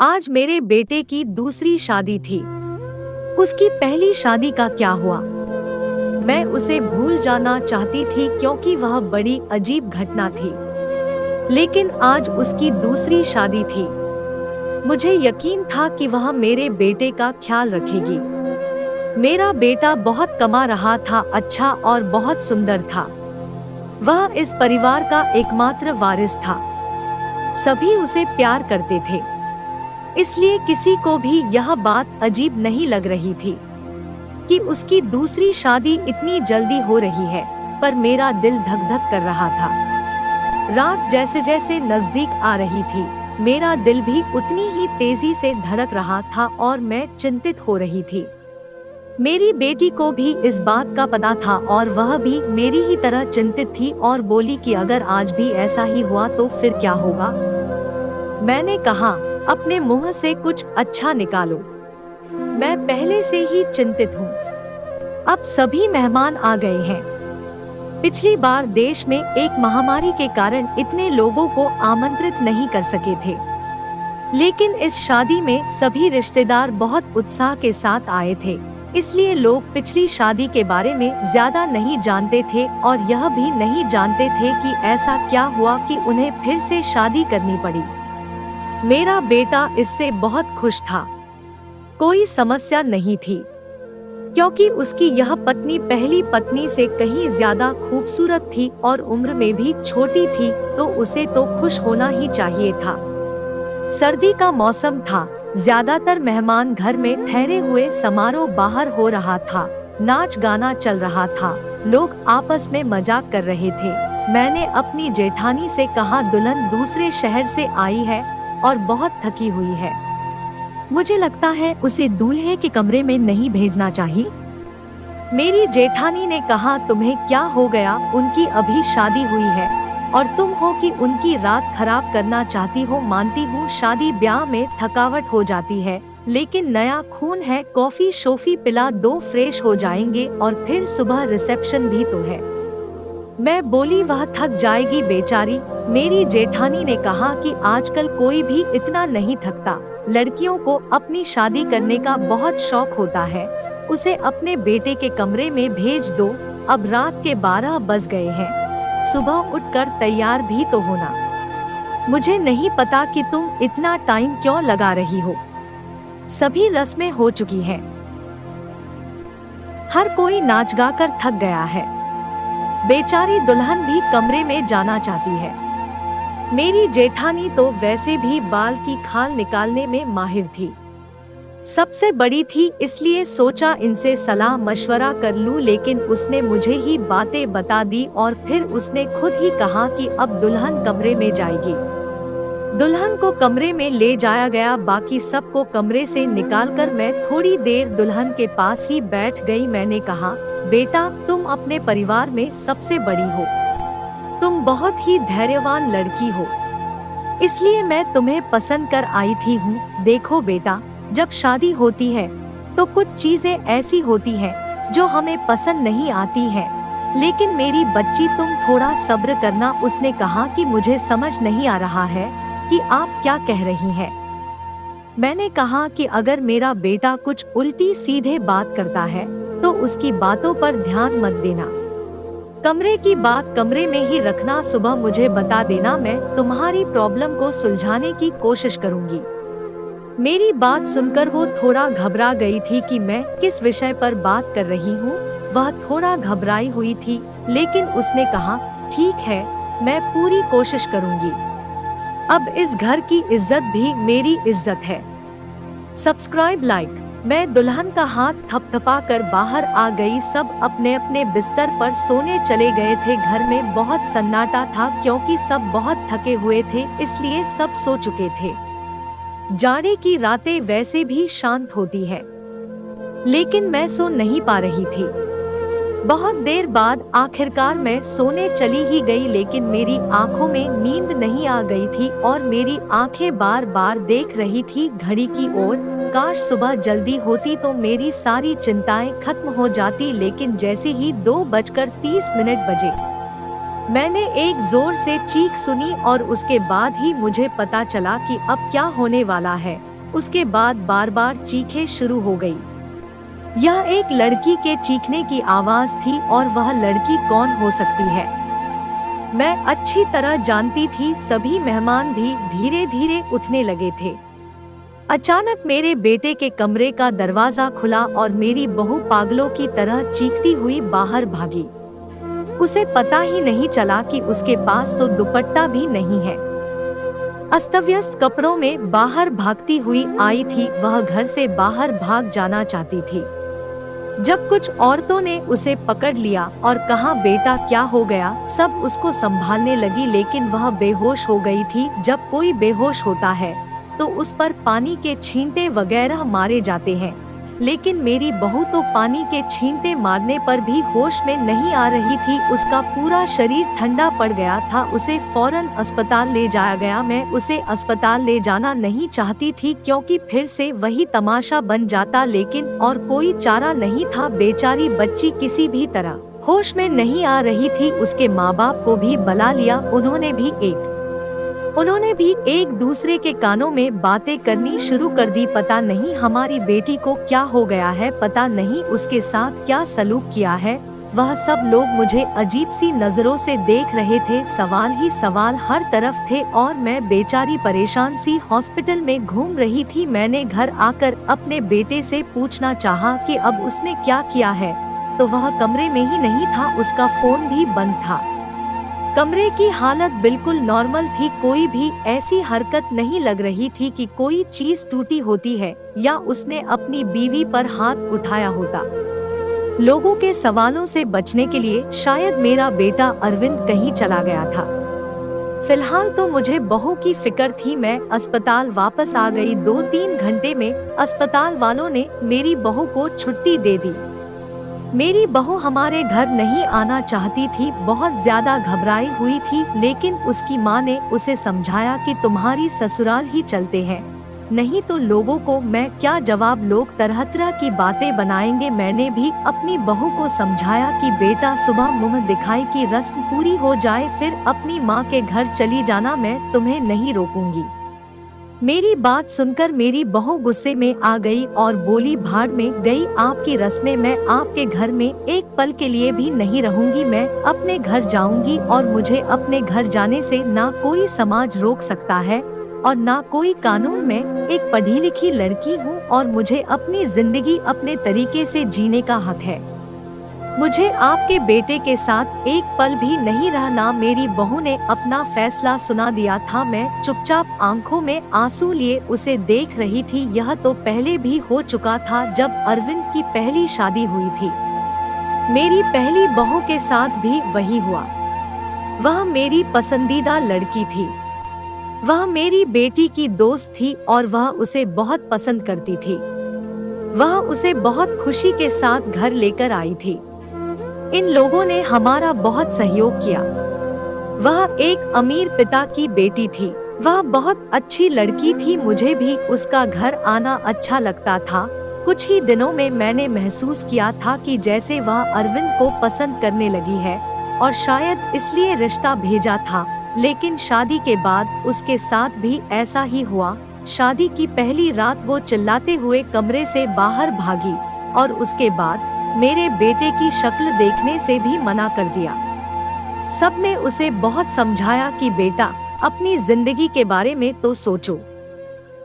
आज मेरे बेटे की दूसरी शादी थी। उसकी पहली शादी का क्या हुआ? मैं उसे भूल जाना चाहती थी क्योंकि वह बड़ी अजीब घटना थी। लेकिन आज उसकी दूसरी शादी थी। मुझे यकीन था कि वह मेरे बेटे का ख्याल रखेगी। मेरा बेटा बहुत कमा रहा था, अच्छा और बहुत सुंदर था। वह इस परिवार का एकमात्र वारिस था। सभी उसे प्यार करते थे, इसलिए किसी को भी यह बात अजीब नहीं लग रही थी कि उसकी दूसरी शादी इतनी जल्दी हो रही है। पर मेरा दिल धक धक कर रहा था। रात जैसे जैसे नजदीक आ रही थी, मेरा दिल भी उतनी ही तेजी से धड़क रहा था और मैं चिंतित हो रही थी। मेरी बेटी को भी इस बात का पता था और वह भी मेरी ही तरह चिंतित थी और बोली कि अगर आज भी ऐसा ही हुआ तो फिर क्या होगा। मैंने कहा, अपने मुंह से कुछ अच्छा निकालो। मैं पहले से ही चिंतित हूँ। अब सभी मेहमान आ गए हैं। पिछली बार देश में एक महामारी के कारण इतने लोगों को आमंत्रित नहीं कर सके थे, लेकिन इस शादी में सभी रिश्तेदार बहुत उत्साह के साथ आए थे। इसलिए लोग पिछली शादी के बारे में ज्यादा नहीं जानते थे और यह भी नहीं जानते थे कि ऐसा क्या हुआ कि उन्हें फिर से शादी करनी पड़ी। मेरा बेटा इससे बहुत खुश था। कोई समस्या नहीं थी, क्योंकि उसकी यह पत्नी पहली पत्नी से कहीं ज्यादा खूबसूरत थी और उम्र में भी छोटी थी, तो उसे तो खुश होना ही चाहिए था। सर्दी का मौसम था, ज्यादातर मेहमान घर में ठहरे हुए, समारोह बाहर हो रहा था, नाच गाना चल रहा था, लोग आपस में मजाक कर रहे थे। मैंने अपनी जेठानी से कहा, दुल्हन दूसरे शहर से आई है और बहुत थकी हुई है। मुझे लगता है उसे दूल्हे के कमरे में नहीं भेजना चाहिए। मेरी जेठानी ने कहा, तुम्हें क्या हो गया? उनकी अभी शादी हुई है और तुम हो कि उनकी रात खराब करना चाहती हो। मानती हूँ शादी ब्याह में थकावट हो जाती है, लेकिन नया खून है। कॉफी शोफी पिला दो, फ्रेश हो जाएंगे और फिर सुबह रिसेप्शन भी तो है। मैं बोली, वह थक जाएगी बेचारी। मेरी जेठानी ने कहा कि आजकल कोई भी इतना नहीं थकता। लड़कियों को अपनी शादी करने का बहुत शौक होता है। उसे अपने बेटे के कमरे में भेज दो। अब रात के 12 बज गए हैं, सुबह उठकर तैयार भी तो होना। मुझे नहीं पता कि तुम इतना टाइम क्यों लगा रही हो। सभी रस्में हो चुकी हैं। हर कोई नाच गा कर थक गया है। बेचारी दुल्हन भी कमरे में जाना चाहती है। मेरी जेठानी तो वैसे भी बाल की खाल निकालने में माहिर थी, सबसे बड़ी थी, इसलिए सोचा इनसे सलाह मशवरा कर लूं। लेकिन उसने मुझे ही बातें बता दी और फिर उसने खुद ही कहा कि अब दुल्हन कमरे में जाएगी। दुल्हन को कमरे में ले जाया गया। बाकी सबको कमरे से निकालकर मैं थोड़ी देर दुल्हन के पास ही बैठ गई। मैंने कहा, बेटा, तुम अपने परिवार में सबसे बड़ी हो, तुम बहुत ही धैर्यवान लड़की हो, इसलिए मैं तुम्हें पसंद कर आई थी हूँ। देखो बेटा, जब शादी होती है तो कुछ चीजें ऐसी होती हैं जो हमें पसंद नहीं आती हैं, लेकिन मेरी बच्ची तुम थोड़ा सब्र करना। उसने कहा कि मुझे समझ नहीं आ रहा है कि आप क्या कह रही हैं। मैंने कहा कि अगर मेरा बेटा कुछ उल्टी सीधे बात करता है तो उसकी बातों पर ध्यान मत देना। कमरे की बात कमरे में ही रखना, सुबह मुझे बता देना, मैं तुम्हारी प्रॉब्लम को सुलझाने की कोशिश करूंगी। मेरी बात सुनकर वो थोड़ा घबरा गई थी कि मैं किस विषय पर बात कर रही हूँ। वह थोड़ा घबराई हुई थी, लेकिन उसने कहा, ठीक है, मैं पूरी कोशिश करूंगी। अब इस घर की इज्जत भी मेरी इज्जत है। Subscribe, like. मैं दुल्हन का हाथ थपथपा कर बाहर आ गई। सब अपने अपने बिस्तर पर सोने चले गए थे। घर में बहुत सन्नाटा था क्योंकि सब बहुत थके हुए थे, इसलिए सब सो चुके थे। जाड़े की रातें वैसे भी शांत होती है, लेकिन मैं सो नहीं पा रही थी। बहुत देर बाद आखिरकार मैं सोने चली ही गई, लेकिन मेरी आंखों में नींद नहीं आ गई थी और मेरी आंखें बार बार देख रही थी घड़ी की ओर। काश सुबह जल्दी होती तो मेरी सारी चिंताएं खत्म हो जाती। लेकिन जैसे ही 2:30 बजे मैंने एक जोर से चीख सुनी और उसके बाद ही मुझे पता चला कि अब क्या होने वाला है। उसके बाद बार बार चीखें शुरू हो गई। यह एक लड़की के चीखने की आवाज थी और वह लड़की कौन हो सकती है? मैं अच्छी तरह जानती थी। सभी मेहमान भी धीरे धीरे उठने लगे थे। अचानक मेरे बेटे के कमरे का दरवाजा खुला और मेरी बहू पागलों की तरह चीखती हुई बाहर भागी। उसे पता ही नहीं चला कि उसके पास तो दुपट्टा भी नहीं है। अस्तव्यस्त कपड़ों में बाहर भागती हुई आई थी। वह घर से बाहर भाग जाना चाहती थी। जब कुछ औरतों ने उसे पकड़ लिया और कहा, बेटा क्या हो गया? सब उसको संभालने लगी, लेकिन वह बेहोश हो गई थी। जब कोई बेहोश होता है तो उस पर पानी के छींटे वगैरह मारे जाते हैं, लेकिन मेरी बहू तो पानी के छींटे मारने पर भी होश में नहीं आ रही थी। उसका पूरा शरीर ठंडा पड़ गया था। उसे फौरन अस्पताल ले जाया गया। मैं उसे अस्पताल ले जाना नहीं चाहती थी क्योंकि फिर से वही तमाशा बन जाता, लेकिन और कोई चारा नहीं था। बेचारी बच्ची किसी भी तरह होश में नहीं आ रही थी। उसके माँ बाप को भी बुला लिया। उन्होंने भी एक दूसरे के कानों में बातें करनी शुरू कर दी। पता नहीं हमारी बेटी को क्या हो गया है, पता नहीं उसके साथ क्या सलूक किया है। वह सब लोग मुझे अजीब सी नजरों से देख रहे थे। सवाल ही सवाल हर तरफ थे और मैं बेचारी परेशान सी हॉस्पिटल में घूम रही थी। मैंने घर आकर अपने बेटे से पूछना चाहा कि अब उसने क्या किया है, तो वह कमरे में ही नहीं था। उसका फोन भी बंद था। कमरे की हालत बिल्कुल नॉर्मल थी। कोई भी ऐसी हरकत नहीं लग रही थी कि कोई चीज टूटी होती है या उसने अपनी बीवी पर हाथ उठाया होता। लोगों के सवालों से बचने के लिए शायद मेरा बेटा अरविंद कहीं चला गया था। फिलहाल तो मुझे बहू की फिक्र थी। मैं अस्पताल वापस आ गई। 2-3 घंटे में अस्पताल वालों ने मेरी बहू को छुट्टी दे दी। मेरी बहू हमारे घर नहीं आना चाहती थी, बहुत ज्यादा घबराई हुई थी, लेकिन उसकी माँ ने उसे समझाया कि तुम्हारी ससुराल ही चलते हैं, नहीं तो लोगों को मैं क्या जवाब। लोग तरह तरह की बातें बनाएंगे। मैंने भी अपनी बहू को समझाया कि बेटा सुबह मुंह दिखाई की रस्म पूरी हो जाए, फिर अपनी माँ के घर चली जाना, मैं तुम्हें नहीं रोकूंगी। मेरी बात सुनकर मेरी बहू गुस्से में आ गई और बोली, भाड़ में गई आपकी रस्में, मैं आपके घर में एक पल के लिए भी नहीं रहूंगी। मैं अपने घर जाऊंगी और मुझे अपने घर जाने से ना कोई समाज रोक सकता है और ना कोई कानून। मैं एक पढ़ी लिखी लड़की हूँ और मुझे अपनी जिंदगी अपने तरीके से जीने का हक है। मुझे आपके बेटे के साथ एक पल भी नहीं रहना। मेरी बहू ने अपना फैसला सुना दिया था। मैं चुपचाप आंखों में आंसू लिए उसे देख रही थी। यह तो पहले भी हो चुका था जब अरविंद की पहली शादी हुई थी। मेरी पहली बहू के साथ भी वही हुआ। वह मेरी पसंदीदा लड़की थी। वह मेरी बेटी की दोस्त थी और वह उसे बहुत पसंद करती थी। वह उसे बहुत खुशी के साथ घर लेकर आई थी। इन लोगों ने हमारा बहुत सहयोग किया। वह एक अमीर पिता की बेटी थी। वह बहुत अच्छी लड़की थी। मुझे भी उसका घर आना अच्छा लगता था। कुछ ही दिनों में मैंने महसूस किया था कि जैसे वह अरविंद को पसंद करने लगी है और शायद इसलिए रिश्ता भेजा था। लेकिन शादी के बाद उसके साथ भी ऐसा ही हुआ। शादी की पहली रात वो चिल्लाते हुए कमरे से बाहर भागी और उसके बाद मेरे बेटे की शक्ल देखने से भी मना कर दिया। सबने उसे बहुत समझाया कि बेटा अपनी जिंदगी के बारे में तो सोचो,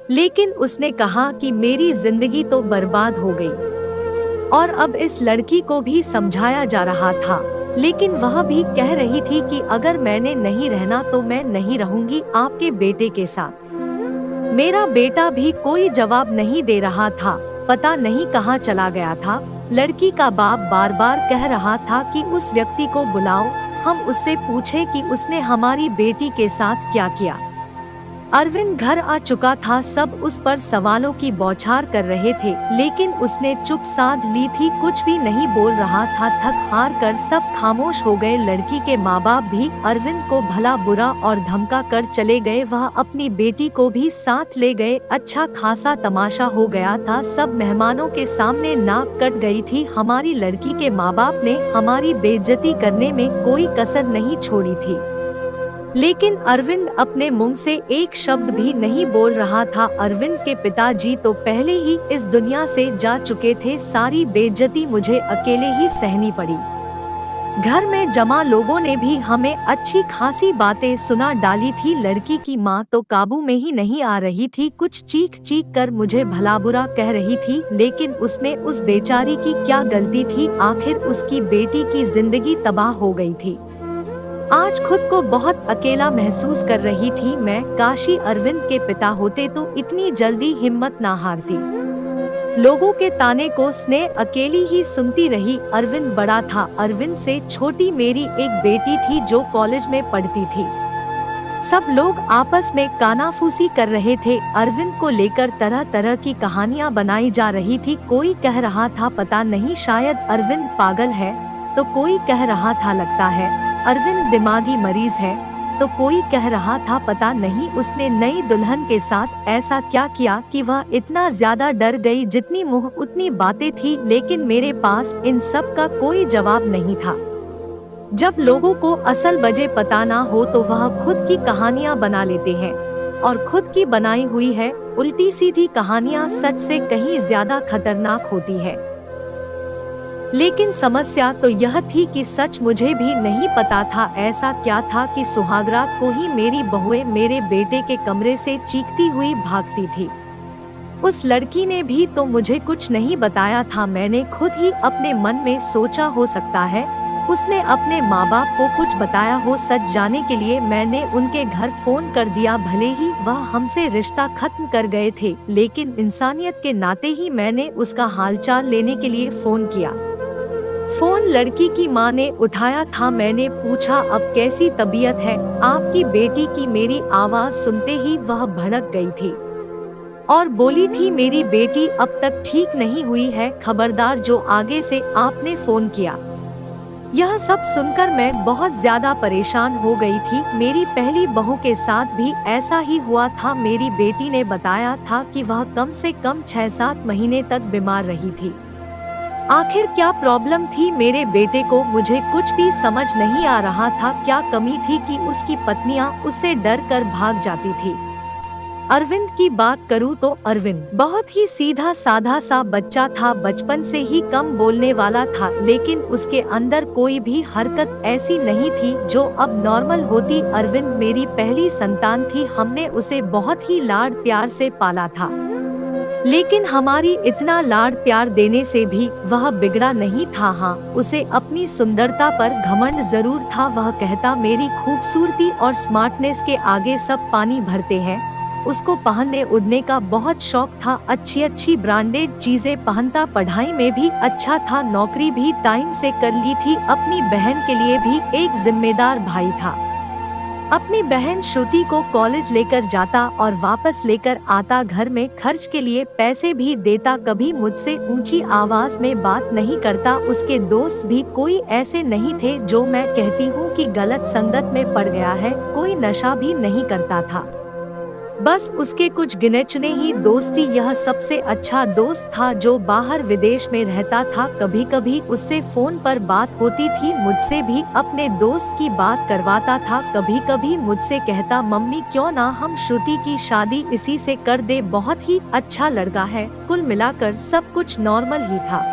लेकिन उसने कहा कि मेरी जिंदगी तो बर्बाद हो गई। और अब इस लड़की को भी समझाया जा रहा था, लेकिन वह भी कह रही थी कि अगर मैंने नहीं रहना तो मैं नहीं रहूंगी आपके बेटे के साथ। मेरा बेटा भी कोई जवाब नहीं दे रहा था, पता नहीं कहाँ चला गया था। लड़की का बाप बार बार कह रहा था कि उस व्यक्ति को बुलाओ, हम उससे पूछे कि उसने हमारी बेटी के साथ क्या किया। अरविंद घर आ चुका था। सब उस पर सवालों की बौछार कर रहे थे, लेकिन उसने चुप साध ली थी, कुछ भी नहीं बोल रहा था। थक हार कर सब खामोश हो गए। लड़की के माँ बाप भी अरविंद को भला बुरा और धमका कर चले गए। वह अपनी बेटी को भी साथ ले गए। अच्छा खासा तमाशा हो गया था। सब मेहमानों के सामने नाक कट गई थी। हमारी लड़की के माँ बाप ने हमारी बेइज्जती करने में कोई कसर नहीं छोड़ी थी। लेकिन अरविंद अपने मुंह से एक शब्द भी नहीं बोल रहा था। अरविंद के पिताजी तो पहले ही इस दुनिया से जा चुके थे। सारी बेइज्जती मुझे अकेले ही सहनी पड़ी। घर में जमा लोगों ने भी हमें अच्छी खासी बातें सुना डाली थी। लड़की की माँ तो काबू में ही नहीं आ रही थी, कुछ चीख चीख कर मुझे भला बुरा कह रही थी। लेकिन उसमें उस बेचारी की क्या गलती थी? आखिर उसकी बेटी की जिंदगी तबाह हो गई थी। आज खुद को बहुत अकेला महसूस कर रही थी मैं। काशी अरविंद के पिता होते तो इतनी जल्दी हिम्मत ना हारती। लोगों के ताने को स्नेह अकेली ही सुनती रही। अरविंद बड़ा था। अरविंद से छोटी मेरी एक बेटी थी जो कॉलेज में पढ़ती थी। सब लोग आपस में कानाफूसी कर रहे थे। अरविंद को लेकर तरह तरह की कहानियां बनाई जा रही थी। कोई कह रहा था पता नहीं शायद अरविंद पागल है, तो कोई कह रहा था लगता है अरविंद दिमागी मरीज है, तो कोई कह रहा था पता नहीं उसने नई दुल्हन के साथ ऐसा क्या किया कि वह इतना ज्यादा डर गई। जितनी मुंह उतनी बातें थी, लेकिन मेरे पास इन सब का कोई जवाब नहीं था। जब लोगों को असल वजह पता ना हो तो वह खुद की कहानियां बना लेते हैं, और खुद की बनाई हुई है उल्टी सीधी कहानियां सच से कहीं ज्यादा खतरनाक होती है। लेकिन समस्या तो यह थी कि सच मुझे भी नहीं पता था ऐसा क्या था कि सुहागरात को ही मेरी बहुएं मेरे बेटे के कमरे से चीखती हुई भागती थी। उस लड़की ने भी तो मुझे कुछ नहीं बताया था। मैंने खुद ही अपने मन में सोचा हो सकता है उसने अपने माँ बाप को कुछ बताया हो। सच जाने के लिए मैंने उनके घर फोन कर दिया। भले ही वह हमसे रिश्ता खत्म कर गए थे, लेकिन इंसानियत के नाते ही मैंने उसका हालचाल लेने के लिए फोन किया। फोन लड़की की माँ ने उठाया था। मैंने पूछा अब कैसी तबीयत है आपकी बेटी की? मेरी आवाज सुनते ही वह भड़क गई थी और बोली थी मेरी बेटी अब तक ठीक नहीं हुई है, खबरदार जो आगे से आपने फोन किया। यह सब सुनकर मैं बहुत ज्यादा परेशान हो गई थी। मेरी पहली बहू के साथ भी ऐसा ही हुआ था। मेरी बेटी ने बताया था कि वह कम से कम 6-7 महीने तक बीमार रही थी। आखिर क्या प्रॉब्लम थी मेरे बेटे को? मुझे कुछ भी समझ नहीं आ रहा था। क्या कमी थी कि उसकी पत्नियां उससे डर कर भाग जाती थी? अरविंद की बात करूं तो अरविंद बहुत ही सीधा साधा सा बच्चा था। बचपन से ही कम बोलने वाला था, लेकिन उसके अंदर कोई भी हरकत ऐसी नहीं थी जो अब नॉर्मल होती। अरविंद मेरी पहली संतान थी। हमने उसे बहुत ही लाड प्यार से पाला था, लेकिन हमारी इतना लाड प्यार देने से भी वह बिगड़ा नहीं था। हाँ, उसे अपनी सुंदरता पर घमंड जरूर था। वह कहता मेरी खूबसूरती और स्मार्टनेस के आगे सब पानी भरते हैं। उसको पहनने उड़ने का बहुत शौक था। अच्छी अच्छी ब्रांडेड चीजें पहनता। पढ़ाई में भी अच्छा था। नौकरी भी टाइम से कर ली थी। अपनी बहन के लिए भी एक जिम्मेदार भाई था। अपनी बहन श्रुति को कॉलेज लेकर जाता और वापस लेकर आता। घर में खर्च के लिए पैसे भी देता। कभी मुझसे ऊंची आवाज में बात नहीं करता। उसके दोस्त भी कोई ऐसे नहीं थे जो मैं कहती हूँ कि गलत संगत में पड़ गया है। कोई नशा भी नहीं करता था। बस उसके कुछ गिने चुने ही दोस्त थी। यह सबसे अच्छा दोस्त था जो बाहर विदेश में रहता था। कभी कभी उससे फोन पर बात होती थी। मुझसे भी अपने दोस्त की बात करवाता था। कभी कभी मुझसे कहता मम्मी क्यों ना हम श्रुति की शादी इसी से कर दे, बहुत ही अच्छा लड़का है। कुल मिलाकर सब कुछ नॉर्मल ही था।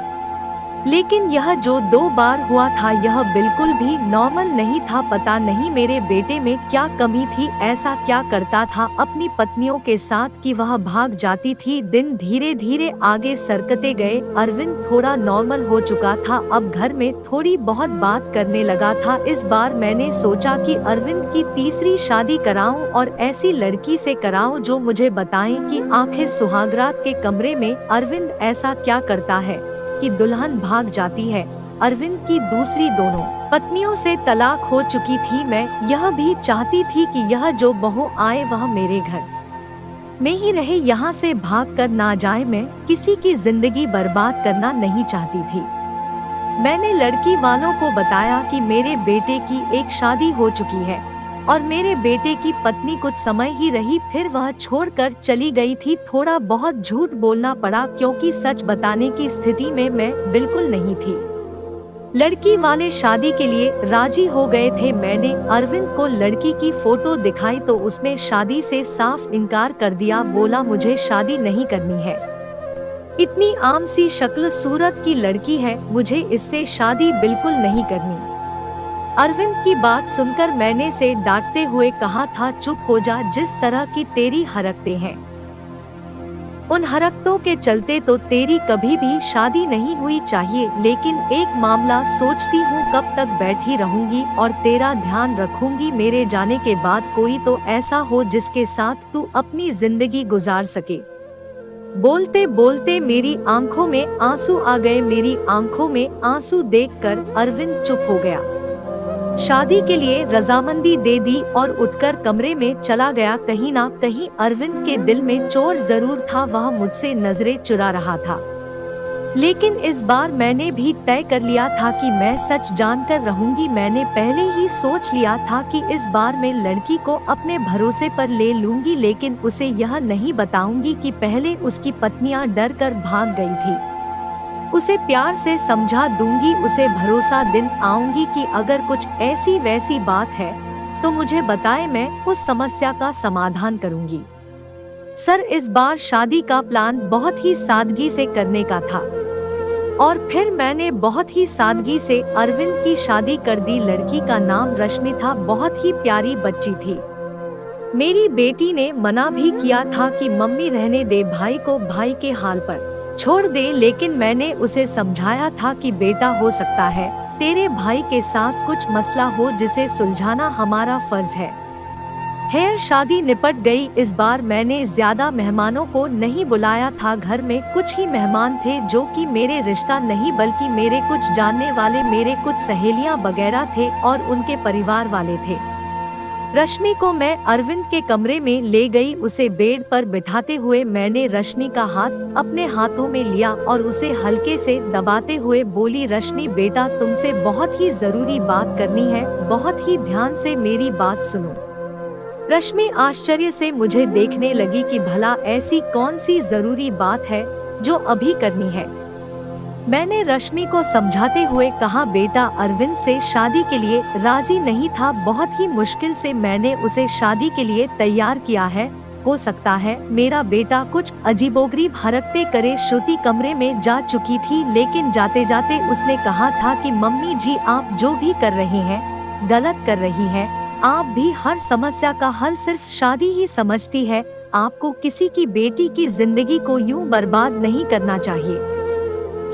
लेकिन यह जो 2 बार हुआ था यह बिल्कुल भी नॉर्मल नहीं था। पता नहीं मेरे बेटे में क्या कमी थी, ऐसा क्या करता था अपनी पत्नियों के साथ कि वह भाग जाती थी। दिन धीरे धीरे आगे सरकते गए। अरविंद थोड़ा नॉर्मल हो चुका था। अब घर में थोड़ी बहुत बात करने लगा था। इस बार मैंने सोचा कि अरविंद की तीसरी शादी कराऊं और ऐसी लड़की से कराऊं जो मुझे बताए कि आखिर सुहागरात के कमरे में अरविंद ऐसा क्या करता है कि दुल्हन भाग जाती है। अरविंद की दूसरी दोनों पत्नियों से तलाक हो चुकी थी। मैं यह भी चाहती थी कि यह जो बहू आए वह मेरे घर में ही रहे, यहाँ से भाग कर ना जाए। मैं किसी की जिंदगी बर्बाद करना नहीं चाहती थी। मैंने लड़की वालों को बताया कि मेरे बेटे की एक शादी हो चुकी है और मेरे बेटे की पत्नी कुछ समय ही रही, फिर वह छोड़कर चली गई थी। थोड़ा बहुत झूठ बोलना पड़ा क्योंकि सच बताने की स्थिति में मैं बिल्कुल नहीं थी। लड़की वाले शादी के लिए राजी हो गए थे। मैंने अरविंद को लड़की की फोटो दिखाई तो उसने शादी से साफ इनकार कर दिया, बोला मुझे शादी नहीं करनी है। इतनी आम सी शक्ल सूरत की लड़की है, मुझे इससे शादी बिल्कुल नहीं करनी। अरविंद की बात सुनकर मैंने से डांटते हुए कहा था, चुप हो जा, जिस तरह की तेरी हरकतें हैं उन हरकतों के चलते तो तेरी कभी भी शादी नहीं हुई चाहिए। लेकिन एक मामला सोचती हूँ, कब तक बैठी रहूंगी और तेरा ध्यान रखूंगी। मेरे जाने के बाद कोई तो ऐसा हो जिसके साथ तू अपनी जिंदगी गुजार सके। बोलते बोलते मेरी आंखों में आंसू आ गए। मेरी आंखों में आंसू देखकर अरविंद चुप हो गया। शादी के लिए रजामंदी दे दी और उठकर कमरे में चला गया। कहीं ना कहीं अरविंद के दिल में चोर जरूर था, वह मुझसे नजरें चुरा रहा था। लेकिन इस बार मैंने भी तय कर लिया था कि मैं सच जानकर रहूंगी। मैंने पहले ही सोच लिया था कि इस बार मैं लड़की को अपने भरोसे पर ले लूंगी, लेकिन उसे यह नहीं बताऊंगी कि पहले उसकी पत्नियां डर कर भाग गई थी। उसे प्यार से समझा दूंगी, उसे भरोसा दिन आऊंगी कि अगर कुछ ऐसी वैसी बात है तो मुझे बताए, मैं उस समस्या का समाधान करूंगी। सर, इस बार शादी का प्लान बहुत ही सादगी से करने का था और फिर मैंने बहुत ही सादगी से अरविंद की शादी कर दी। लड़की का नाम रश्मि था, बहुत ही प्यारी बच्ची थी। मेरी बेटी ने मना भी किया था कि मम्मी रहने दे, भाई को भाई के हाल पर छोड़ दे, लेकिन मैंने उसे समझाया था कि बेटा, हो सकता है तेरे भाई के साथ कुछ मसला हो जिसे सुलझाना हमारा फर्ज है। खैर, शादी निपट गई। इस बार मैंने ज्यादा मेहमानों को नहीं बुलाया था। घर में कुछ ही मेहमान थे जो कि मेरे रिश्ता नहीं बल्कि मेरे कुछ जानने वाले, मेरे कुछ सहेलियां वगैरह थे और उनके परिवार वाले थे। रश्मि को मैं अरविंद के कमरे में ले गई। उसे बेड पर बिठाते हुए मैंने रश्मि का हाथ अपने हाथों में लिया और उसे हल्के से दबाते हुए बोली, रश्मि बेटा, तुमसे बहुत ही जरूरी बात करनी है, बहुत ही ध्यान से मेरी बात सुनो। रश्मि आश्चर्य से मुझे देखने लगी कि भला ऐसी कौन सी जरूरी बात है जो अभी करनी है। मैंने रश्मि को समझाते हुए कहा, बेटा, अरविंद से शादी के लिए राजी नहीं था। बहुत ही मुश्किल से मैंने उसे शादी के लिए तैयार किया है। हो सकता है मेरा बेटा कुछ अजीबोगरीब हरकतें करे। श्रुति कमरे में जा चुकी थी, लेकिन जाते जाते उसने कहा था कि मम्मी जी, आप जो भी कर रही हैं गलत कर रही हैं। आप भी हर समस्या का हल सिर्फ शादी ही समझती है। आपको किसी की बेटी की जिंदगी को यूं बर्बाद नहीं करना चाहिए।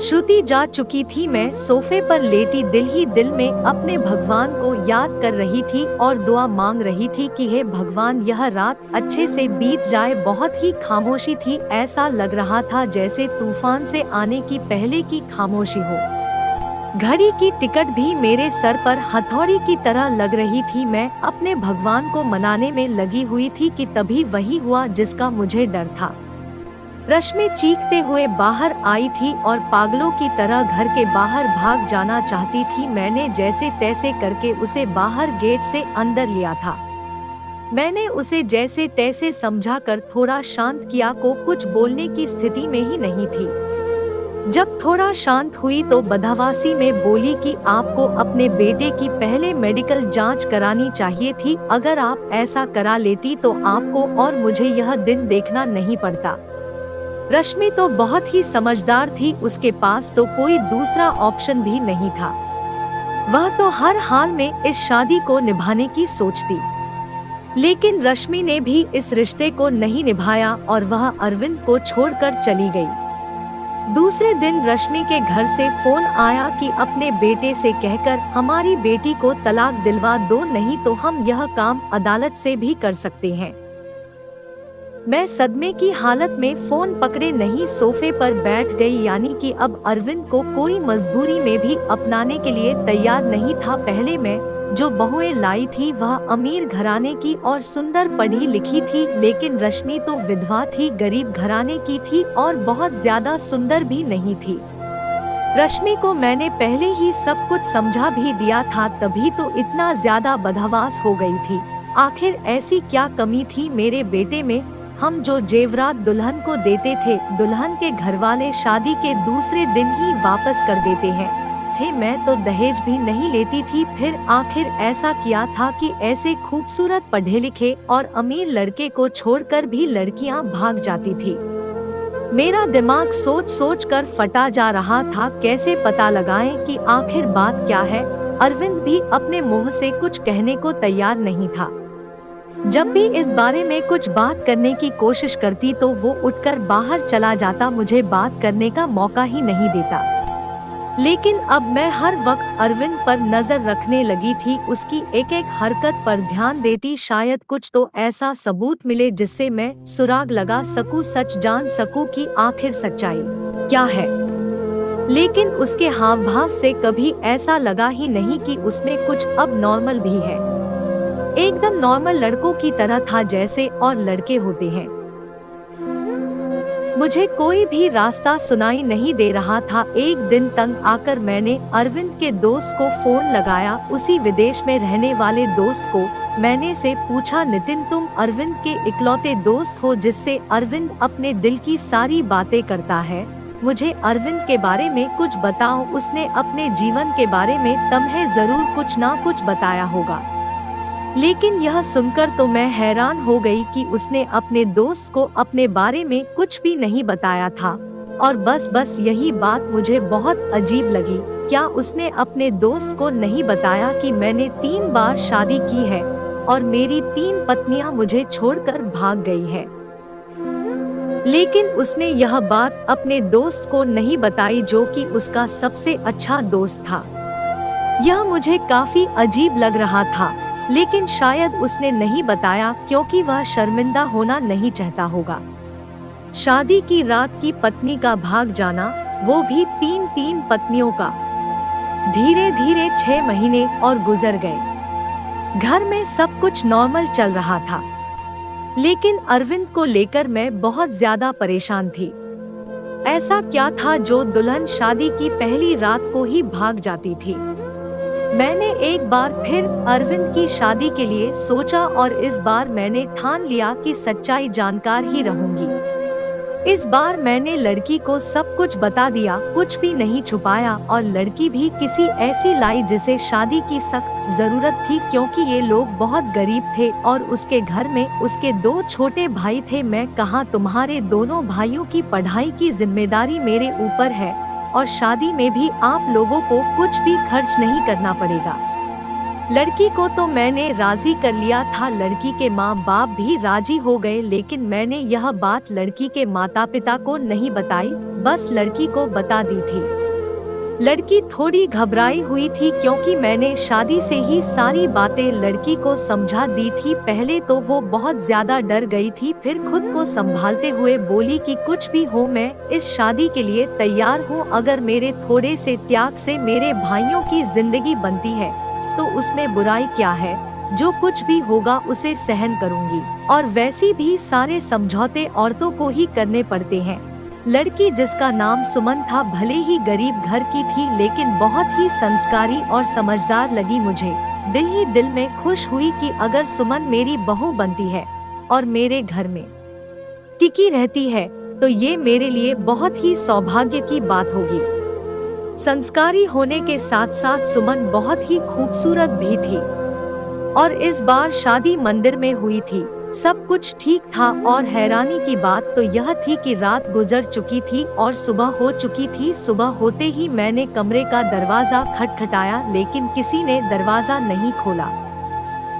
श्रुति जा चुकी थी। मैं सोफे पर लेटी दिल ही दिल में अपने भगवान को याद कर रही थी और दुआ मांग रही थी कि हे भगवान, यह रात अच्छे से बीत जाए। बहुत ही खामोशी थी, ऐसा लग रहा था जैसे तूफान से आने की पहले की खामोशी हो। घड़ी की टिकट भी मेरे सर पर हथौड़ी की तरह लग रही थी। मैं अपने भगवान को मनाने में लगी हुई थी कि तभी वही हुआ जिसका मुझे डर था। रश्मि चीखते हुए बाहर आई थी और पागलों की तरह घर के बाहर भाग जाना चाहती थी। मैंने जैसे तैसे करके उसे बाहर गेट से अंदर लिया था। मैंने उसे जैसे तैसे समझाकर थोड़ा शांत किया, को कुछ बोलने की स्थिति में ही नहीं थी। जब थोड़ा शांत हुई तो बदहवासी में बोली कि आपको अपने बेटे की पहले मेडिकल जांच करानी चाहिए थी। अगर आप ऐसा करा लेती तो आपको और मुझे यह दिन देखना नहीं पड़ता। रश्मि तो बहुत ही समझदार थी, उसके पास तो कोई दूसरा ऑप्शन भी नहीं था। वह तो हर हाल में इस शादी को निभाने की सोचती। लेकिन रश्मि ने भी इस रिश्ते को नहीं निभाया और वह अरविंद को छोड़कर चली गई। दूसरे दिन रश्मि के घर से फोन आया कि अपने बेटे से कहकर हमारी बेटी को तलाक दिलवा दो, नहीं तो हम यह काम अदालत से भी कर सकते हैं। मैं सदमे की हालत में फोन पकड़े नहीं सोफे पर बैठ गई, यानी कि अब अरविंद को कोई मजबूरी में भी अपनाने के लिए तैयार नहीं था। पहले मैं जो बहुएं लाई थी वह अमीर घराने की और सुंदर पढ़ी लिखी थी, लेकिन रश्मि तो विधवा थी, गरीब घराने की थी और बहुत ज्यादा सुंदर भी नहीं थी। रश्मि को मैंने पहले ही सब कुछ समझा भी दिया था, तभी तो इतना ज्यादा बदहवास हो गई थी। आखिर ऐसी क्या कमी थी मेरे बेटे में? हम जो जेवरात दुल्हन को देते थे, दुल्हन के घरवाले शादी के दूसरे दिन ही वापस कर देते हैं। थे, मैं तो दहेज भी नहीं लेती थी। फिर आखिर ऐसा किया था कि ऐसे खूबसूरत पढ़े लिखे और अमीर लड़के को छोड़कर भी लड़कियां भाग जाती थी। मेरा दिमाग सोच सोच कर फटा जा रहा था, कैसे पता लगाएं कि आखिर बात क्या है। अरविंद भी अपने मुंह से कुछ कहने को तैयार नहीं था। जब भी इस बारे में कुछ बात करने की कोशिश करती तो वो उठकर बाहर चला जाता, मुझे बात करने का मौका ही नहीं देता। लेकिन अब मैं हर वक्त अरविंद पर नजर रखने लगी थी, उसकी एक एक हरकत पर ध्यान देती, शायद कुछ तो ऐसा सबूत मिले जिससे मैं सुराग लगा सकूं, सच जान सकूं कि आखिर सच्चाई क्या है। लेकिन उसके हाव भाव से कभी ऐसा लगा ही नहीं कि उसमें कुछ अब नॉर्मल भी है। एकदम नॉर्मल लड़कों की तरह था जैसे और लड़के होते हैं। मुझे कोई भी रास्ता सुनाई नहीं दे रहा था। एक दिन तंग आकर मैंने अरविंद के दोस्त को फोन लगाया, उसी विदेश में रहने वाले दोस्त को। मैंने से पूछा, नितिन तुम अरविंद के इकलौते दोस्त हो जिससे अरविंद अपने दिल की सारी बातें करता है, मुझे अरविंद के बारे में कुछ बताओ। उसने अपने जीवन के बारे में तुम्हें जरूर कुछ ना कुछ बताया होगा। लेकिन यह सुनकर तो मैं हैरान हो गई कि उसने अपने दोस्त को अपने बारे में कुछ भी नहीं बताया था। और बस यही बात मुझे बहुत अजीब लगी। क्या उसने अपने दोस्त को नहीं बताया कि मैंने 3 बार शादी की है और मेरी 3 पत्नियां मुझे छोड़कर भाग गई है। लेकिन उसने यह बात अपने दोस्त को नहीं बताई जो कि उसका सबसे अच्छा दोस्त था। यह मुझे काफी अजीब लग रहा था, लेकिन शायद उसने नहीं बताया क्योंकि वह शर्मिंदा होना नहीं चाहता होगा। शादी की रात की पत्नी का भाग जाना, वो भी 3 पत्नियों का। धीरे धीरे 6 महीने और गुजर गए। घर में सब कुछ नॉर्मल चल रहा था, लेकिन अरविंद को लेकर मैं बहुत ज्यादा परेशान थी। ऐसा क्या था जो दुल्हन शादी की पहली रात को ही भाग जाती थी। मैंने एक बार फिर अरविंद की शादी के लिए सोचा और इस बार मैंने ठान लिया कि सच्चाई जानकार ही रहूंगी। इस बार मैंने लड़की को सब कुछ बता दिया, कुछ भी नहीं छुपाया। और लड़की भी किसी ऐसी लाई जिसे शादी की सख्त जरूरत थी, क्योंकि ये लोग बहुत गरीब थे और उसके घर में उसके 2 छोटे भाई थे। मैं कहा, तुम्हारे दोनों भाइयों की पढ़ाई की जिम्मेदारी मेरे ऊपर है और शादी में भी आप लोगों को कुछ भी खर्च नहीं करना पड़ेगा। लड़की को तो मैंने राजी कर लिया था, लड़की के माँ बाप भी राजी हो गए, लेकिन मैंने यह बात लड़की के माता पिता को नहीं बताई, बस लड़की को बता दी थी। लड़की थोड़ी घबराई हुई थी क्योंकि मैंने शादी से ही सारी बातें लड़की को समझा दी थी। पहले तो वो बहुत ज्यादा डर गई थी, फिर खुद को संभालते हुए बोली कि कुछ भी हो मैं इस शादी के लिए तैयार हूँ। अगर मेरे थोड़े से त्याग से मेरे भाइयों की जिंदगी बनती है तो उसमें बुराई क्या है, जो कुछ भी होगा उसे सहन करूँगी। और वैसी भी सारे समझौते औरतों को ही करने पड़ते हैं। लड़की जिसका नाम सुमन था, भले ही गरीब घर की थी, लेकिन बहुत ही संस्कारी और समझदार लगी मुझे। दिल ही दिल में खुश हुई कि अगर सुमन मेरी बहू बनती है और मेरे घर में टिकी रहती है तो ये मेरे लिए बहुत ही सौभाग्य की बात होगी। संस्कारी होने के साथ साथ सुमन बहुत ही खूबसूरत भी थी। और इस बार शादी मंदिर में हुई थी। सब कुछ ठीक था और हैरानी की बात तो यह थी कि रात गुजर चुकी थी और सुबह हो चुकी थी। सुबह होते ही मैंने कमरे का दरवाजा खटखटाया, लेकिन किसी ने दरवाजा नहीं खोला।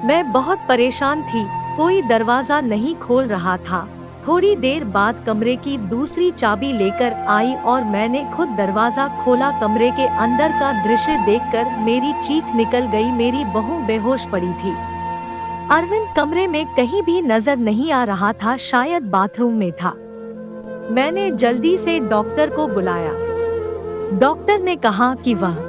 मैं बहुत परेशान थी, कोई दरवाजा नहीं खोल रहा था। थोड़ी देर बाद कमरे की दूसरी चाबी लेकर आई और मैंने खुद दरवाजा खोला। कमरे के अंदर का दृश्य देखकर मेरी चीख निकल गई। मेरी बहू बेहोश पड़ी थी। अरविंद कमरे में कहीं भी नजर नहीं आ रहा था, शायद बाथरूम में था। मैंने जल्दी से डॉक्टर को बुलाया। डॉक्टर ने कहा कि वह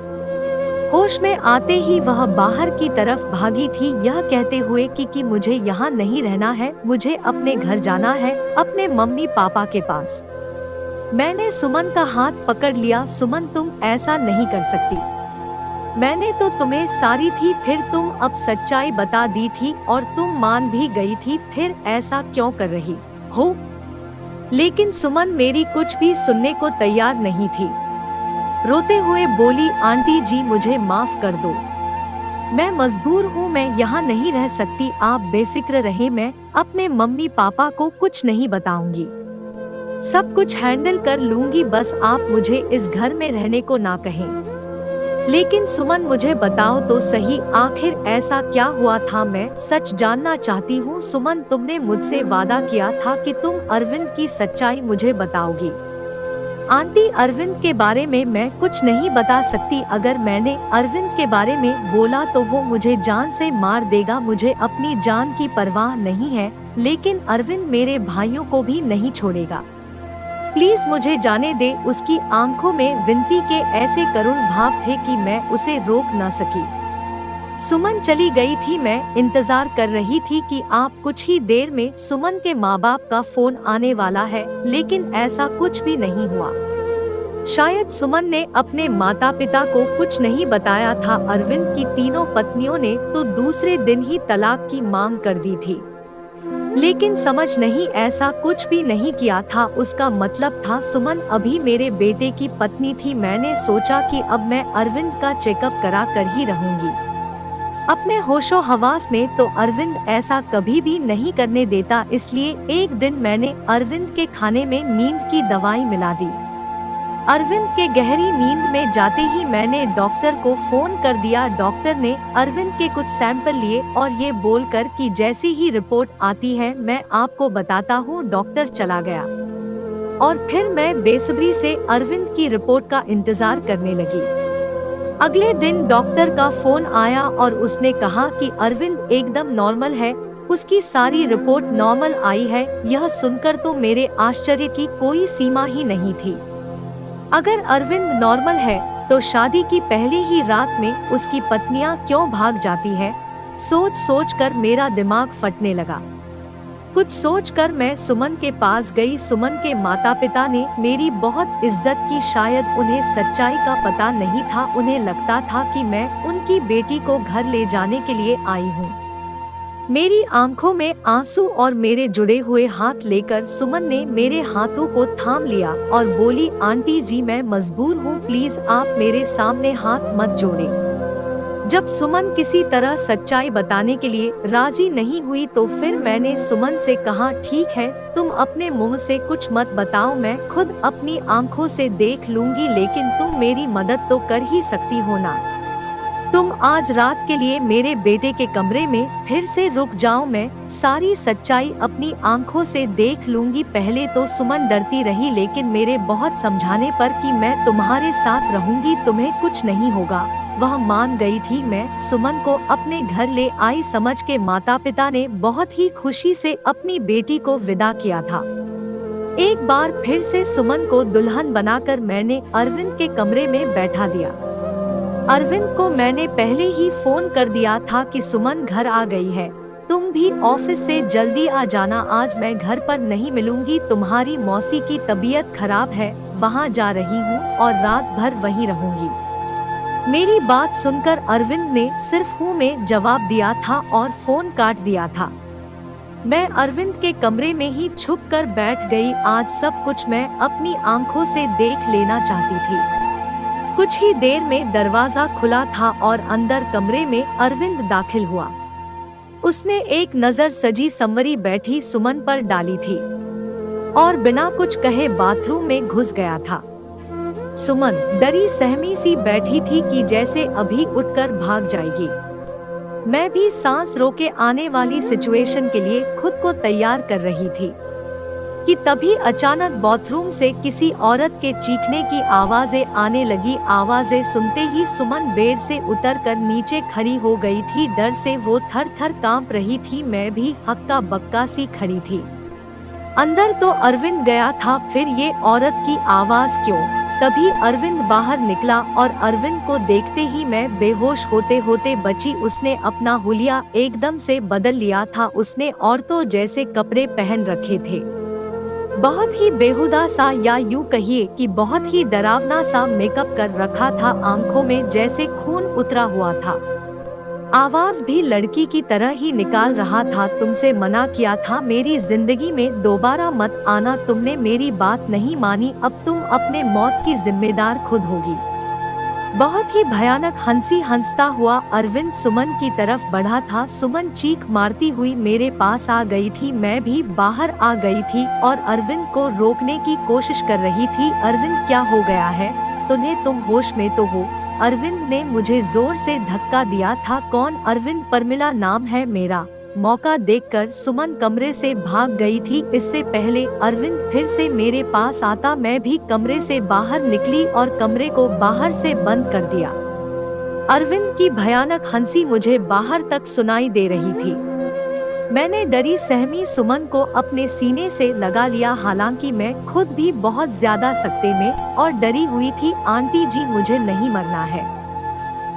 होश में आते ही वह बाहर की तरफ भागी थी, यह कहते हुए कि मुझे यहाँ नहीं रहना है, मुझे अपने घर जाना है, अपने मम्मी पापा के पास। मैंने सुमन का हाथ पकड़ लिया। सुमन, तुम ऐसा नहीं कर सकती। मैंने तो तुम्हें सारी थी, फिर तुम अब सच्चाई बता दी थी और तुम मान भी गई थी, फिर ऐसा क्यों कर रही हो? लेकिन सुमन मेरी कुछ भी सुनने को तैयार नहीं थी। रोते हुए बोली, आंटी जी मुझे माफ कर दो, मैं मजबूर हूँ, मैं यहाँ नहीं रह सकती, आप बेफिक्र रहे, मैं अपने मम्मी पापा को कुछ नहीं बताऊंगी, सब कुछ हैंडल कर लूंगी, बस आप मुझे इस घर में रहने को ना कहें। लेकिन सुमन मुझे बताओ तो सही, आखिर ऐसा क्या हुआ था, मैं सच जानना चाहती हूँ। सुमन, तुमने मुझसे वादा किया था कि तुम अरविंद की सच्चाई मुझे बताओगी। आंटी, अरविंद के बारे में मैं कुछ नहीं बता सकती, अगर मैंने अरविंद के बारे में बोला तो वो मुझे जान से मार देगा, मुझे अपनी जान की परवाह नहीं है, लेकिन अरविंद मेरे भाइयों को भी नहीं छोड़ेगा, प्लीज मुझे जाने दे। उसकी आंखों में विनती के ऐसे करुण भाव थे कि मैं उसे रोक न सकी। सुमन चली गई थी, मैं इंतजार कर रही थी कि आप कुछ ही देर में सुमन के माँ बाप का फोन आने वाला है, लेकिन ऐसा कुछ भी नहीं हुआ। शायद सुमन ने अपने माता पिता को कुछ नहीं बताया था। अरविंद की तीनों पत्नियों ने तो दूसरे दिन ही तलाक की मांग कर दी थी, लेकिन समझ नहीं, ऐसा कुछ भी नहीं किया था। उसका मतलब था सुमन अभी मेरे बेटे की पत्नी थी। मैंने सोचा कि अब मैं अरविंद का चेकअप करा कर ही रहूंगी। अपने होशो हवास में तो अरविंद ऐसा कभी भी नहीं करने देता, इसलिए एक दिन मैंने अरविंद के खाने में नींद की दवाई मिला दी। अरविंद के गहरी नींद में जाते ही मैंने डॉक्टर को फोन कर दिया। डॉक्टर ने अरविंद के कुछ सैंपल लिए और ये बोलकर कि जैसी ही रिपोर्ट आती है मैं आपको बताता हूँ, डॉक्टर चला गया। और फिर मैं बेसब्री से अरविंद की रिपोर्ट का इंतजार करने लगी। अगले दिन डॉक्टर का फोन आया और उसने कहा कि अरविंद एकदम नॉर्मल है, उसकी सारी रिपोर्ट नॉर्मल आई है। यह सुनकर तो मेरे आश्चर्य की कोई सीमा ही नहीं थी। अगर अरविंद नॉर्मल है तो शादी की पहली ही रात में उसकी पत्नियां क्यों भाग जाती है, सोच सोच कर मेरा दिमाग फटने लगा। कुछ सोचकर मैं सुमन के पास गई। सुमन के माता पिता ने मेरी बहुत इज्जत की, शायद उन्हें सच्चाई का पता नहीं था। उन्हें लगता था कि मैं उनकी बेटी को घर ले जाने के लिए आई हूँ। मेरी आंखों में आंसू और मेरे जुड़े हुए हाथ लेकर सुमन ने मेरे हाथों को थाम लिया और बोली, आंटी जी मैं मजबूर हूँ, प्लीज आप मेरे सामने हाथ मत जोड़ें। जब सुमन किसी तरह सच्चाई बताने के लिए राजी नहीं हुई तो फिर मैंने सुमन से कहा, ठीक है तुम अपने मुंह से कुछ मत बताओ, मैं खुद अपनी आंखों से देख लूंगी, लेकिन तुम मेरी मदद तो कर ही सकती हो ना। तुम आज रात के लिए मेरे बेटे के कमरे में फिर से रुक जाओ, मैं सारी सच्चाई अपनी आंखों से देख लूंगी। पहले तो सुमन डरती रही, लेकिन मेरे बहुत समझाने पर कि मैं तुम्हारे साथ रहूंगी, तुम्हें कुछ नहीं होगा, वह मान गई थी। मैं सुमन को अपने घर ले आई। समझ के माता पिता ने बहुत ही खुशी से अपनी बेटी को विदा किया था। एक बार फिर से सुमन को दुल्हन बनाकर मैंने अरविंद के कमरे में बैठा दिया। अरविंद को मैंने पहले ही फोन कर दिया था कि सुमन घर आ गई है, तुम भी ऑफिस से जल्दी आ जाना, आज मैं घर पर नहीं मिलूंगी, तुम्हारी मौसी की तबीयत खराब है, वहाँ जा रही हूँ और रात भर वहीं रहूंगी। मेरी बात सुनकर अरविंद ने सिर्फ हूँ में जवाब दिया था और फोन काट दिया था। मैं अरविंद के कमरे में ही छुप कर बैठ गई। आज सब कुछ मैं अपनी आंखों से देख लेना चाहती थी। कुछ ही देर में दरवाजा खुला था और अंदर कमरे में अरविंद दाखिल हुआ। उसने एक नजर सजी संवरी बैठी सुमन पर डाली थी और बिना कुछ कहे बाथरूम में घुस गया था। सुमन डरी सहमी सी बैठी थी कि जैसे अभी उठकर भाग जाएगी। मैं भी सांस रोके आने वाली सिचुएशन के लिए खुद को तैयार कर रही थी कि तभी अचानक बाथरूम से किसी औरत के चीखने की आवाजें आने लगी। आवाजें सुनते ही सुमन बेड से उतरकर नीचे खड़ी हो गई थी। डर से वो थर थर कांप रही थी। मैं भी हक्का बक्का सी खड़ी थी। अंदर तो अरविंद गया था, फिर ये औरत की आवाज क्यों? तभी अरविंद बाहर निकला और अरविंद को देखते ही मैं बेहोश होते होते बची। उसने अपना हुलिया एकदम से बदल लिया था। उसने औरतों जैसे कपड़े पहन रखे थे, बहुत ही बेहुदा सा या यूं कहिए कि बहुत ही डरावना सा मेकअप कर रखा था। आंखों में जैसे खून उतरा हुआ था। आवाज भी लड़की की तरह ही निकाल रहा था। तुमसे मना किया था मेरी जिंदगी में दोबारा मत आना, तुमने मेरी बात नहीं मानी, अब तुम अपने मौत की जिम्मेदार खुद होगी। बहुत ही भयानक हंसी हंसता हुआ अरविंद सुमन की तरफ बढ़ा था। सुमन चीख मारती हुई मेरे पास आ गई थी। मैं भी बाहर आ गई थी और अरविंद को रोकने की कोशिश कर रही थी। अरविंद, क्या हो गया है तुम्हें? तुम होश में तो हो? अरविंद ने मुझे जोर से धक्का दिया था। कौन? अरविंद, परमिला नाम है मेरा। मौका देखकर सुमन कमरे से भाग गई थी। इससे पहले अरविंद फिर से मेरे पास आता, मैं भी कमरे से बाहर निकली और कमरे को बाहर से बंद कर दिया। अरविंद की भयानक हंसी मुझे बाहर तक सुनाई दे रही थी। मैंने डरी सहमी सुमन को अपने सीने से लगा लिया। हालांकि मैं खुद भी बहुत ज्यादा सख्ते में और डरी हुई थी। आंटी जी, मुझे नहीं मरना है।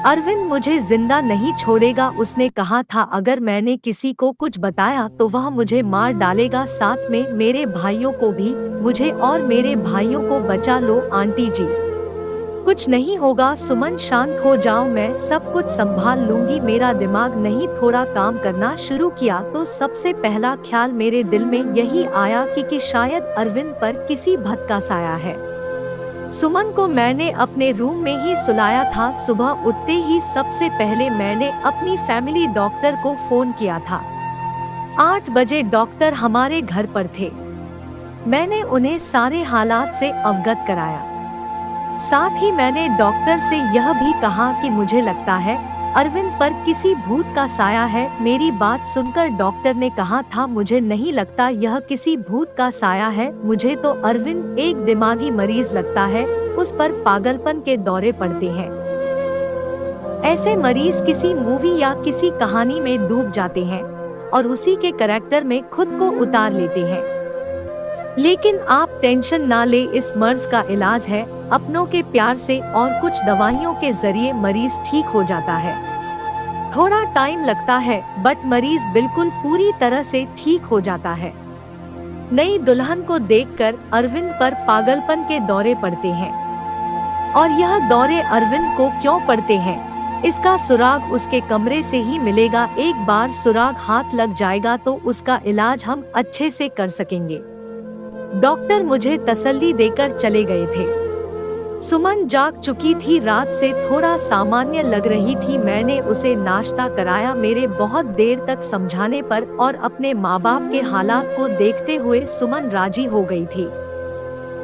अरविंद मुझे जिंदा नहीं छोड़ेगा। उसने कहा था अगर मैंने किसी को कुछ बताया तो वह मुझे मार डालेगा, साथ में मेरे भाइयों को भी। मुझे और मेरे भाइयों को बचा लो आंटी जी। कुछ नहीं होगा सुमन, शांत हो जाओ, मैं सब कुछ संभाल लूंगी। मेरा दिमाग नहीं थोड़ा काम करना शुरू किया तो सबसे पहला ख्याल मेरे दिल में यही आया कि शायद अरविंद पर किसी भूत का साया है। सुमन को मैंने अपने रूम में ही सुलाया था। सुबह उठते ही सबसे पहले मैंने अपनी फैमिली डॉक्टर को फोन किया था। 8 बजे डॉक्टर हमारे घर पर थे। मैंने उन्हें सारे हालात से अवगत कराया। साथ ही मैंने डॉक्टर से यह भी कहा कि मुझे लगता है अरविंद पर किसी भूत का साया है। मेरी बात सुनकर डॉक्टर ने कहा था मुझे नहीं लगता यह किसी भूत का साया है, मुझे तो अरविंद एक दिमागी मरीज लगता है। उस पर पागलपन के दौरे पड़ते हैं। ऐसे मरीज किसी मूवी या किसी कहानी में डूब जाते हैं और उसी के कैरेक्टर में खुद को उतार लेते हैं। लेकिन आप टेंशन ना ले, इस मर्ज का इलाज है अपनों के प्यार से और कुछ दवाइयों के जरिए मरीज ठीक हो जाता है। थोड़ा टाइम लगता है बट मरीज बिल्कुल पूरी तरह से ठीक हो जाता है। नई दुल्हन को देखकर अरविंद पर पागलपन के दौरे पड़ते हैं। और यह दौरे अरविंद को क्यों पड़ते हैं, इसका सुराग उसके कमरे से ही मिलेगा। एक बार सुराग हाथ लग जाएगा तो उसका इलाज हम अच्छे से कर सकेंगे। डॉक्टर मुझे तसल्ली देकर चले गए थे। सुमन जाग चुकी थी, रात से थोड़ा सामान्य लग रही थी। मैंने उसे नाश्ता कराया। मेरे बहुत देर तक समझाने पर और अपने माँ बाप के हालात को देखते हुए सुमन राजी हो गई थी।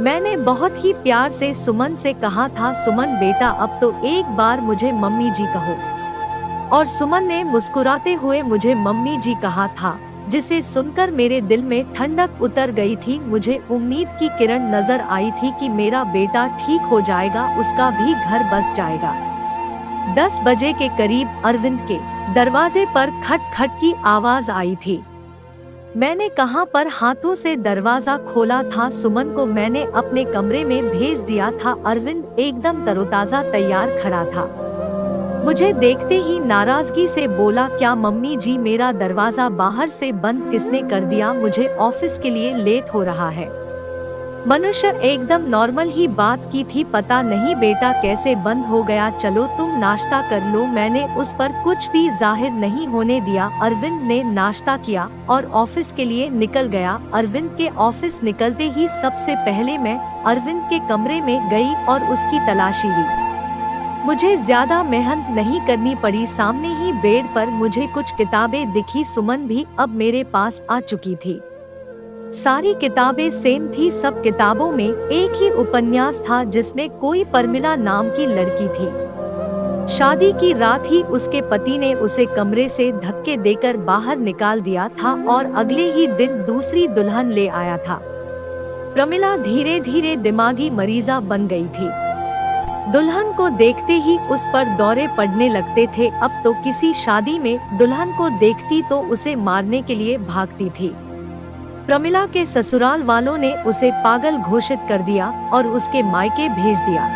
मैंने बहुत ही प्यार से सुमन से कहा था सुमन बेटा अब तो एक बार मुझे मम्मी जी कहो। और सुमन ने मुस्कुराते हुए मुझे मम्मी जी कहा था, जिसे सुनकर मेरे दिल में ठंडक उतर गई थी। मुझे उम्मीद की किरण नजर आई थी कि मेरा बेटा ठीक हो जाएगा, उसका भी घर बस जाएगा। 10 बजे के करीब अरविंद के दरवाजे पर खट खट की आवाज आई थी। मैंने कहां पर हाथों से दरवाजा खोला था। सुमन को मैंने अपने कमरे में भेज दिया था। अरविंद एकदम तरोताजा तैयार खड़ा था। मुझे देखते ही नाराजगी से बोला, क्या मम्मी जी मेरा दरवाजा बाहर से बंद किसने कर दिया? मुझे ऑफिस के लिए लेट हो रहा है। मनुष्य एकदम नॉर्मल ही बात की थी। पता नहीं बेटा कैसे बंद हो गया, चलो तुम नाश्ता कर लो। मैंने उस पर कुछ भी जाहिर नहीं होने दिया। अरविंद ने नाश्ता किया और ऑफिस के लिए निकल गया। अरविंद के ऑफिस निकलते ही सबसे पहले मैं अरविंद के कमरे में गई और उसकी तलाशी ली। मुझे ज्यादा मेहनत नहीं करनी पड़ी। सामने ही बेड पर मुझे कुछ किताबें दिखी। सुमन भी अब मेरे पास आ चुकी थी। सारी किताबें सेम थी। सब किताबों में एक ही उपन्यास था जिसमें कोई परमिला नाम की लड़की थी। शादी की रात ही उसके पति ने उसे कमरे से धक्के देकर बाहर निकाल दिया था और अगले ही दिन दूसरी दुल्हन ले आया था। प्रमिला धीरे धीरे दिमागी मरीजा बन गई थी। दुल्हन को देखते ही उस पर दौरे पड़ने लगते थे। अब तो किसी शादी में दुल्हन को देखती तो उसे मारने के लिए भागती थी। प्रमिला के ससुराल वालों ने उसे पागल घोषित कर दिया और उसके मायके भेज दिया।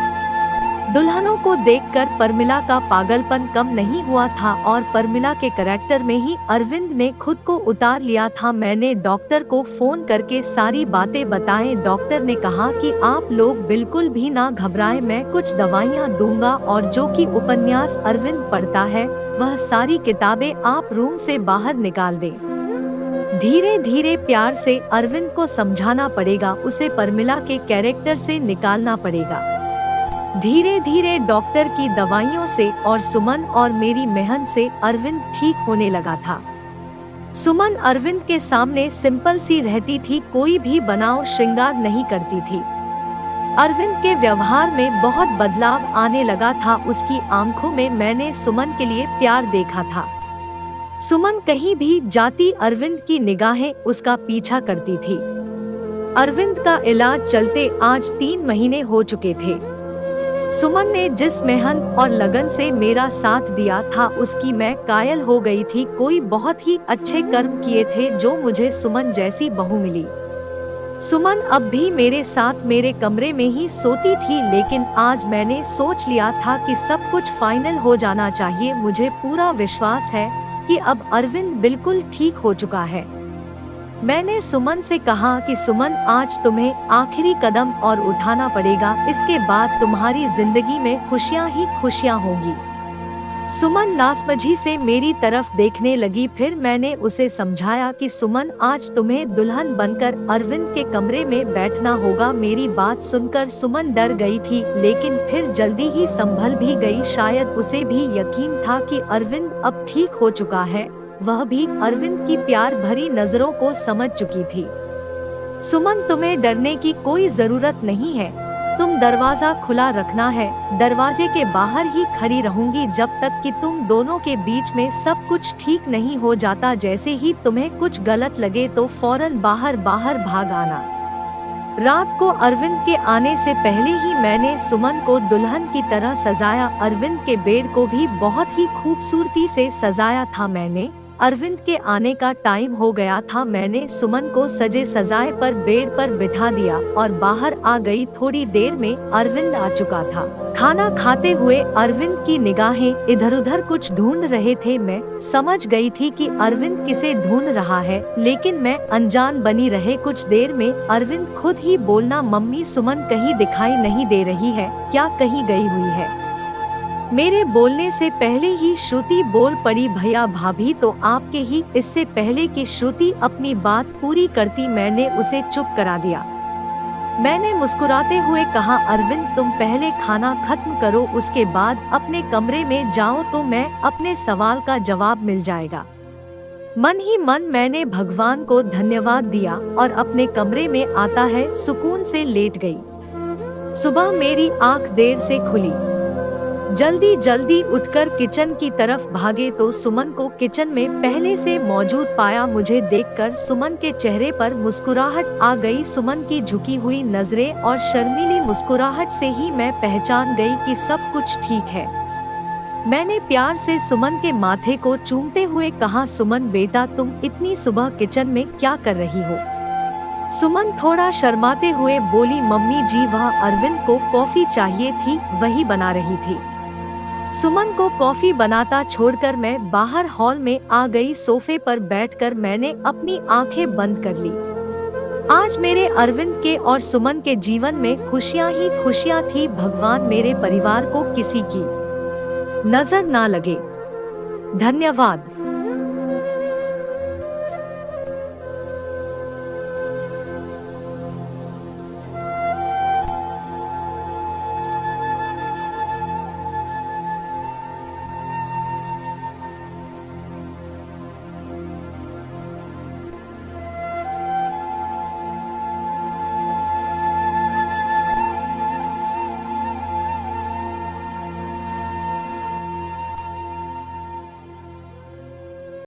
दुल्हनों को देखकर परमिला का पागलपन कम नहीं हुआ था और परमिला के करैक्टर में ही अरविंद ने खुद को उतार लिया था। मैंने डॉक्टर को फोन करके सारी बातें बताएं। डॉक्टर ने कहा कि आप लोग बिल्कुल भी ना घबराएं, मैं कुछ दवाइयाँ दूंगा और जो कि उपन्यास अरविंद पढ़ता है वह सारी किताबें आप रूम से बाहर निकाल दें। धीरे धीरे प्यार से अरविंद को समझाना पड़ेगा, उसे परमिला के कैरेक्टर से निकालना पड़ेगा। धीरे धीरे डॉक्टर की दवाइयों से और सुमन और मेरी मेहनत से अरविंद ठीक होने लगा था। सुमन अरविंद के सामने सिंपल सी रहती थी, कोई भी बनाव श्रृंगार नहीं करती थी। अरविंद के व्यवहार में बहुत बदलाव आने लगा था। उसकी आंखों में मैंने सुमन के लिए प्यार देखा था। सुमन कहीं भी जाती अरविंद की निगाहें उसका पीछा करती थी। अरविंद का इलाज चलते आज 3 महीने हो चुके थे। सुमन ने जिस मेहनत और लगन से मेरा साथ दिया था उसकी मैं कायल हो गई थी। कोई बहुत ही अच्छे कर्म किए थे जो मुझे सुमन जैसी बहू मिली। सुमन अब भी मेरे साथ मेरे कमरे में ही सोती थी, लेकिन आज मैंने सोच लिया था कि सब कुछ फाइनल हो जाना चाहिए। मुझे पूरा विश्वास है कि अब अरविंद बिल्कुल ठीक हो चुका है। मैंने सुमन से कहा कि सुमन, आज तुम्हें आखिरी कदम और उठाना पड़ेगा, इसके बाद तुम्हारी जिंदगी में खुशियां ही खुशियां होंगी। सुमन नासमझी से मेरी तरफ देखने लगी। फिर मैंने उसे समझाया कि सुमन, आज तुम्हें दुल्हन बनकर अरविंद के कमरे में बैठना होगा। मेरी बात सुनकर सुमन डर गई थी, लेकिन फिर जल्दी ही संभल भी गई। शायद उसे भी यकीन था कि अरविंद अब ठीक हो चुका है। वह भी अरविंद की प्यार भरी नजरों को समझ चुकी थी। सुमन, तुम्हें डरने की कोई जरूरत नहीं है। तुम दरवाजा खुला रखना है। दरवाजे के बाहर ही खड़ी रहूंगी जब तक कि तुम दोनों के बीच में सब कुछ ठीक नहीं हो जाता। जैसे ही तुम्हें कुछ गलत लगे तो फौरन बाहर भाग आना। रात को अरविंद के आने से पहले ही मैंने सुमन को दुल्हन की तरह सजाया। अरविंद के बेड को भी बहुत ही खूबसूरती से सजाया था मैंने। अरविंद के आने का टाइम हो गया था। मैंने सुमन को सजे सजाए पर बेड पर बिठा दिया और बाहर आ गई। थोड़ी देर में अरविंद आ चुका था। खाना खाते हुए अरविंद की निगाहें इधर उधर कुछ ढूंढ रहे थे। मैं समझ गई थी कि अरविंद किसे ढूंढ रहा है, लेकिन मैं अनजान बनी रहे। कुछ देर में अरविंद खुद ही बोलना, मम्मी, सुमन कहीं दिखाई नहीं दे रही है, क्या कहीं गई हुई है? मेरे बोलने से पहले ही श्रुति बोल पड़ी, भैया भाभी तो आपके ही। इससे पहले कि श्रुति अपनी बात पूरी करती मैंने उसे चुप करा दिया। मैंने मुस्कुराते हुए कहा, अरविंद, तुम पहले खाना खत्म करो, उसके बाद अपने कमरे में जाओ तो मैं अपने सवाल का जवाब मिल जाएगा। मन ही मन मैंने भगवान को धन्यवाद दिया और अपने कमरे में आता है सुकून से लेट गई। सुबह मेरी आंख देर से खुली। जल्दी जल्दी उठकर किचन की तरफ भागे तो सुमन को किचन में पहले से मौजूद पाया। मुझे देखकर सुमन के चेहरे पर मुस्कुराहट आ गई। सुमन की झुकी हुई नजरें और शर्मीली मुस्कुराहट से ही मैं पहचान गई कि सब कुछ ठीक है। मैंने प्यार से सुमन के माथे को चूमते हुए कहा, सुमन बेटा, तुम इतनी सुबह किचन में क्या कर रही हो? सुमन थोड़ा शर्माते हुए बोली, मम्मी जी, वह अरविंद को कॉफी चाहिए थी, वही बना रही थी। सुमन को कॉफी बनाता छोड़कर मैं बाहर हॉल में आ गई। सोफे पर बैठकर मैंने अपनी आंखें बंद कर ली। आज मेरे अरविंद के और सुमन के जीवन में खुशियां ही खुशियां थी। भगवान मेरे परिवार को किसी की नजर ना लगे। धन्यवाद।